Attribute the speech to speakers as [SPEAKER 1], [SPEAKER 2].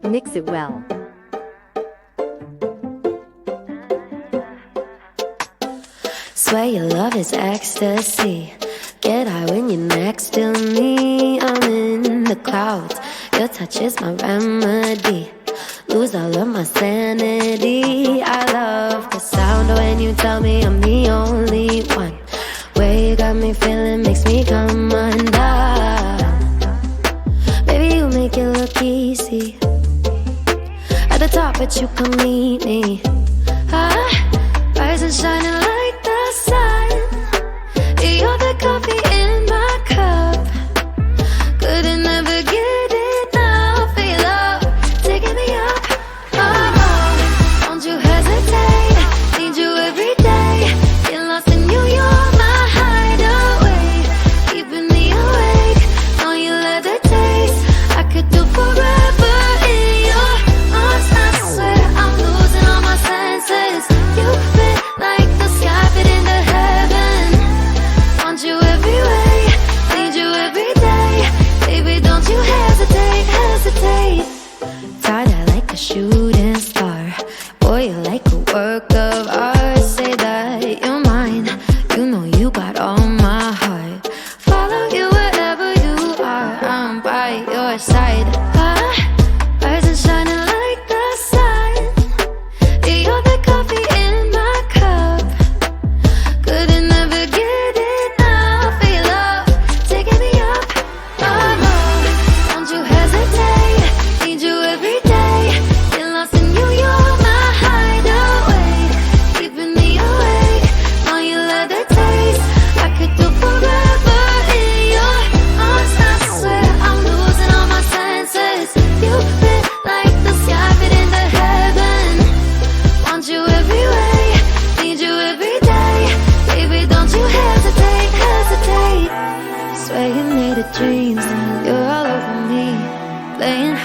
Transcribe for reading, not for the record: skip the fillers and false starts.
[SPEAKER 1] Mix it well.
[SPEAKER 2] Swear your love is ecstasy. Get high when you're next to me. I'm in the clouds. Your touch is my remedy. Lose all of my sanity. I love the sound when you tell me I'm the only one. Way you got me feeling makes me come undone. Baby, you make it look easy. At the top, but you come meet me. Rise and shining like the sun. You're the coffee in my cup. Couldn't ever get enough of your love, taking me up. Oh, don't you hesitate. Need you every day. Get lost in you, you're my hideaway. Keeping me awake. Know you love the taste. I could do forever in your arms. I swear I'm losing all my senses. You fit like the sky fit into heaven. Want you every way. Need you every day. Baby, don't you hesitate, hesitate. Tied out like a shooting star. Boy, you're like a work of art. Say that you're mine. You know you got all my heart. Follow you wherever you are. I'm by your side. Rise and shining like the sun. You're the coffee in my cup. Couldn't ever get enough of your love, taking me up. Oh, don't you hesitate. Need you every day. Get lost in you, you're my hideaway. Keeping me awake. Know you love the taste. I could do forever in your arms. I swear I'm losing all my senses. You fit like the sky fit into heaven. Want you every way. Need you every day. Baby, don't you hesitate, hesitate. Swear you made a dreams. You're all over me. Playing